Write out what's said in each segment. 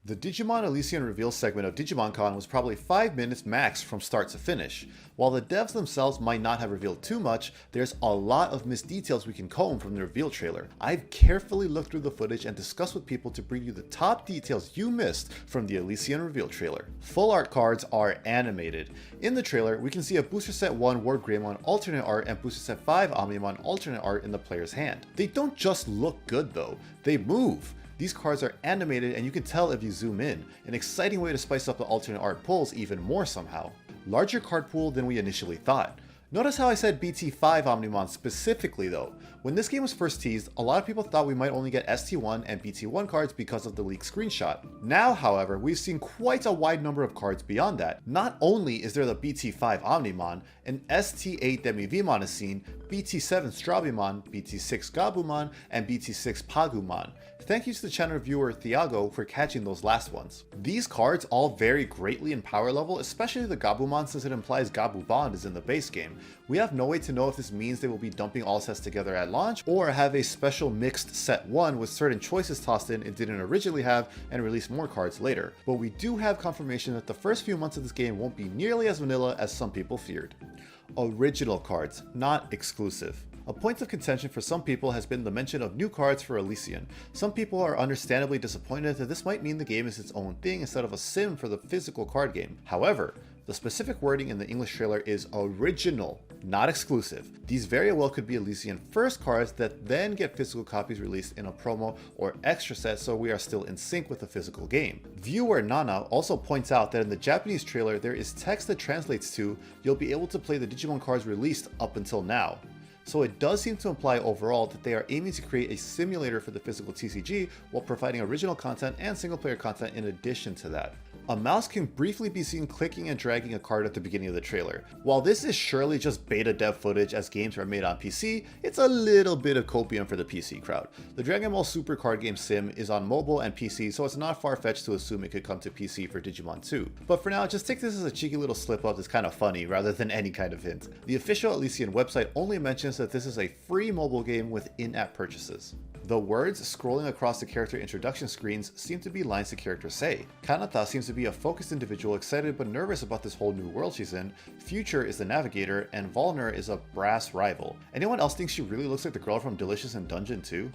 The Digimon Alysion reveal segment of DigimonCon was probably 5 minutes max from start to finish. While the devs themselves might not have revealed too much, there's a lot of missed details we can comb from the reveal trailer. I've carefully looked through the footage and discussed with people to bring you the top details you missed from the Alysion reveal trailer. Full art cards are animated. In the trailer, we can see a Booster Set 1 War Greymon alternate art and Booster Set 5 Omnimon alternate art in the player's hand. They don't just look good though, they move. These cards are animated and you can tell if you zoom in, an exciting way to spice up the alternate art pulls even more somehow. Larger card pool than we initially thought. Notice how I said BT5 Omnimon specifically though. When this game was first teased, a lot of people thought we might only get ST1 and BT1 cards because of the leaked screenshot. Now, however, we've seen quite a wide number of cards beyond that. Not only is there the BT5 Omnimon, an ST8 Demivimon is seen, BT7 Strabimon, BT6 Gabumon, and BT6 Pagumon. Thank you to the channel viewer Thiago for catching those last ones. These cards all vary greatly in power level, especially the Gabumon since it implies Gabu Bond is in the base game. We have no way to know if this means they will be dumping all sets together at launch or have a special mixed set 1 with certain choices tossed in it didn't originally have and release more cards later. But we do have confirmation that the first few months of this game won't be nearly as vanilla as some people feared. Original cards, not exclusive. A point of contention for some people has been the mention of new cards for Alysion. Some people are understandably disappointed that this might mean the game is its own thing instead of a sim for the physical card game. However, the specific wording in the English trailer is original, not exclusive. These very well could be Alysion first cards that then get physical copies released in a promo or extra set, so we are still in sync with the physical game. Viewer Nana also points out that in the Japanese trailer there is text that translates to "you'll be able to play the Digimon cards released up until now." So it does seem to imply overall that they are aiming to create a simulator for the physical TCG while providing original content and single player content in addition to that. A mouse can briefly be seen clicking and dragging a card at the beginning of the trailer. While this is surely just beta dev footage as games are made on PC, it's a little bit of copium for the PC crowd. The Dragon Ball Super card game sim is on mobile and PC, so it's not far-fetched to assume it could come to PC for Digimon 2. But for now, just take this as a cheeky little slip up that's kind of funny rather than any kind of hint. The official Alysion website only mentions that this is a free mobile game with in-app purchases. The words scrolling across the character introduction screens seem to be lines the characters say. Kanata seems to be a focused individual excited but nervous about this whole new world she's in, Future is the navigator, and Volner is a brass rival. Anyone else think she really looks like the girl from Delicious in Dungeon 2?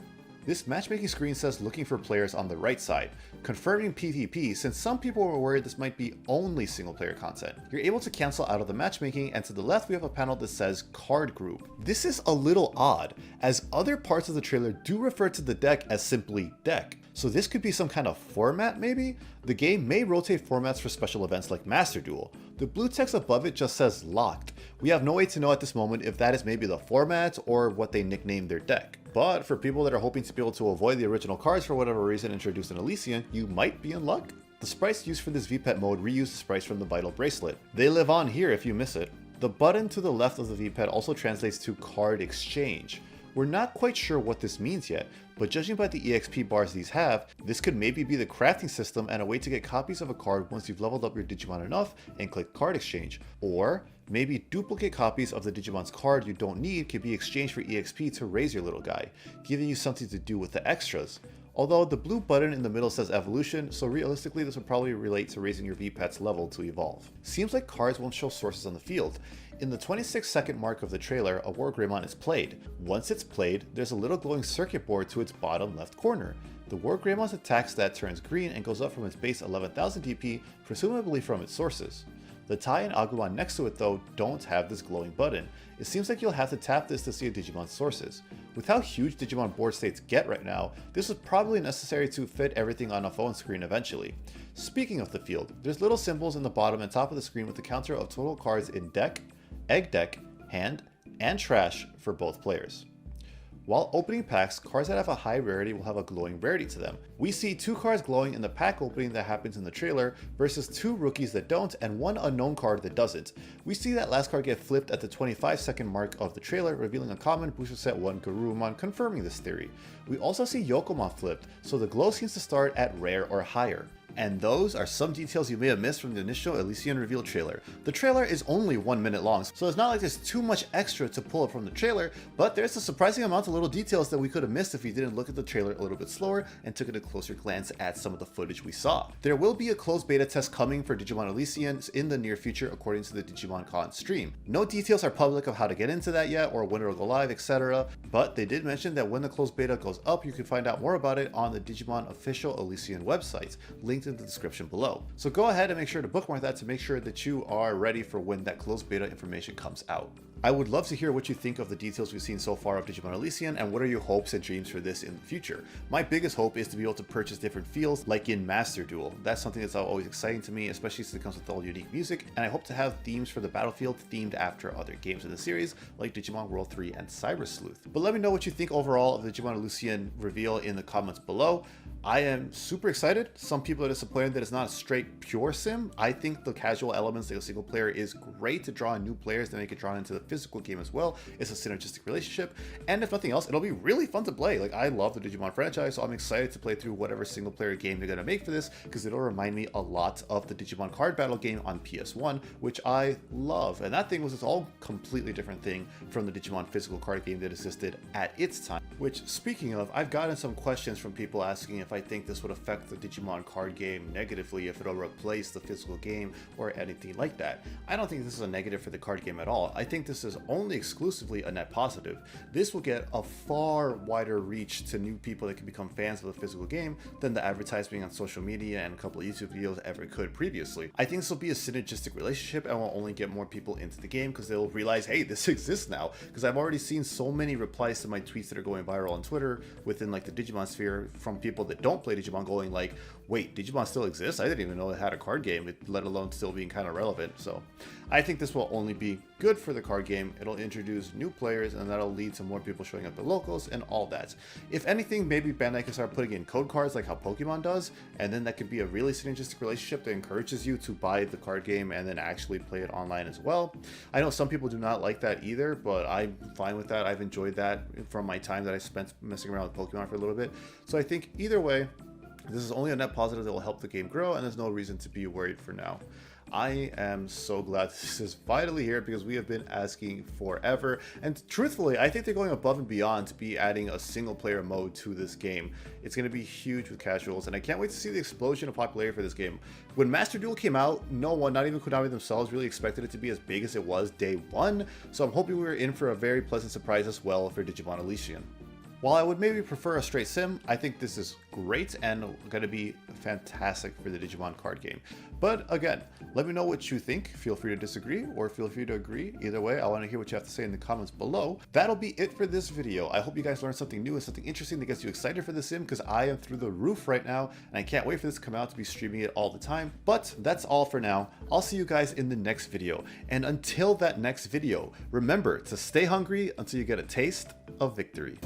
This matchmaking screen says looking for players on the right side, confirming PvP since some people were worried this might be only single player content. You're able to cancel out of the matchmaking, and to the left we have a panel that says card group. This is a little odd, as other parts of the trailer do refer to the deck as simply deck. So this could be some kind of format maybe? The game may rotate formats for special events like Master Duel. The blue text above it just says locked. We have no way to know at this moment if that is maybe the format or what they nicknamed their deck. But for people that are hoping to be able to avoid the original cards for whatever reason introduced in Alysion, you might be in luck. The sprites used for this VPET mode reuse the sprites from the Vital Bracelet. They live on here if you miss it. The button to the left of the VPET also translates to card exchange. We're not quite sure what this means yet, but judging by the EXP bars these have, this could maybe be the crafting system and a way to get copies of a card once you've leveled up your Digimon enough and click card exchange. Or maybe duplicate copies of the Digimon's card you don't need can be exchanged for EXP to raise your little guy, giving you something to do with the extras. Although the blue button in the middle says evolution, so realistically this would probably relate to raising your VPET's level to evolve. Seems like cards won't show sources on the field. In the 26-second mark of the trailer, a War Greymon is played. Once it's played, there's a little glowing circuit board to its bottom left corner. The War Greymon's attack stat turns green and goes up from its base 11,000 DP, presumably from its sources. The Tai and Agumon next to it though don't have this glowing button. It seems like you'll have to tap this to see a Digimon's sources. With how huge Digimon board states get right now, this is probably necessary to fit everything on a phone screen eventually. Speaking of the field, there's little symbols in the bottom and top of the screen with the counter of total cards in deck, egg deck, hand, and trash for both players. While opening packs, cards that have a high rarity will have a glowing rarity to them. We see 2 cards glowing in the pack opening that happens in the trailer versus 2 rookies that don't and 1 unknown card that doesn't. We see that last card get flipped at the 25-second mark of the trailer, revealing a common Booster Set 1 Garurumon, confirming this theory. We also see Yokomon flipped, so the glow seems to start at rare or higher. And those are some details you may have missed from the initial Alysion reveal trailer. The trailer is only 1 minute long, so it's not like there's too much extra to pull up from the trailer, but there's a surprising amount of little details that we could have missed if we didn't look at the trailer a little bit slower and took a closer glance at some of the footage we saw. There will be a closed beta test coming for Digimon Alysion in the near future according to the Digimon Con stream. No details are public of how to get into that yet or when it'll go live, etc. But they did mention that when the closed beta goes up, you can find out more about it on the Digimon official Alysion website, linked in the description below. So go ahead and make sure to bookmark that to make sure that you are ready for when that closed beta information comes out. I would love to hear what you think of the details we've seen so far of Digimon Alysion and what are your hopes and dreams for this in the future. My biggest hope is to be able to purchase different fields like in Master Duel. That's something that's always exciting to me, especially since it comes with all unique music, and I hope to have themes for the battlefield themed after other games in the series like Digimon World 3 and Cyber Sleuth. But let me know what you think overall of the Digimon Alysion reveal in the comments below. I am super excited. Some people are disappointed that it's not a straight pure sim. I think the casual elements like a single player is great to draw in new players, to make it drawn into the physical game as well. It's a synergistic relationship, and if nothing else, it'll be really fun to play. Like, I love the Digimon franchise, so I'm excited to play through whatever single player game they're gonna make for this, because it'll remind me a lot of the Digimon card battle game on PS1, which I love. And that thing was its all completely different thing from the Digimon physical card game that existed at its time. Which, speaking of, I've gotten some questions from people asking if I think this would affect the Digimon card game negatively, if it'll replace the physical game or anything like that. I don't think this is a negative for the card game at all. I think this is only exclusively a net positive. This will get a far wider reach to new people that can become fans of the physical game than the advertising on social media and a couple of YouTube videos ever could previously. I think this will be a synergistic relationship and will only get more people into the game because they'll realize, hey, this exists now. Because I've already seen so many replies to my tweets that are going viral on Twitter within like the Digimon sphere from people that don't play Digimon going like, wait, Digimon still exists? I didn't even know it had a card game, let alone still being kind of relevant. So I think this will only be good for the card game. It'll introduce new players and that'll lead to more people showing up at locals and all that. If anything, maybe Bandai can start putting in code cards like how Pokemon does, and then that could be a really synergistic relationship that encourages you to buy the card game and then actually play it online as well. I know some people do not like that either, but I'm fine with that. I've enjoyed that from my time that I spent messing around with Pokemon for a little bit. So I think either way, this is only a net positive that will help the game grow, and there's no reason to be worried for now. I am so glad this is finally here because we have been asking forever, and truthfully I think they're going above and beyond to be adding a single player mode to this game. It's going to be huge with casuals, and I can't wait to see the explosion of popularity for this game. When Master Duel came out, no one, not even Konami themselves, really expected it to be as big as it was day one, so I'm hoping we're in for a very pleasant surprise as well for Digimon Alysion. While I would maybe prefer a straight sim, I think this is great and going to be fantastic for the Digimon card game. But again, let me know what you think. Feel free to disagree or feel free to agree. Either way, I want to hear what you have to say in the comments below. That'll be it for this video. I hope you guys learned something new and something interesting that gets you excited for the sim, because I am through the roof right now and I can't wait for this to come out to be streaming it all the time. But that's all for now. I'll see you guys in the next video. And until that next video, remember to stay hungry until you get a taste of victory.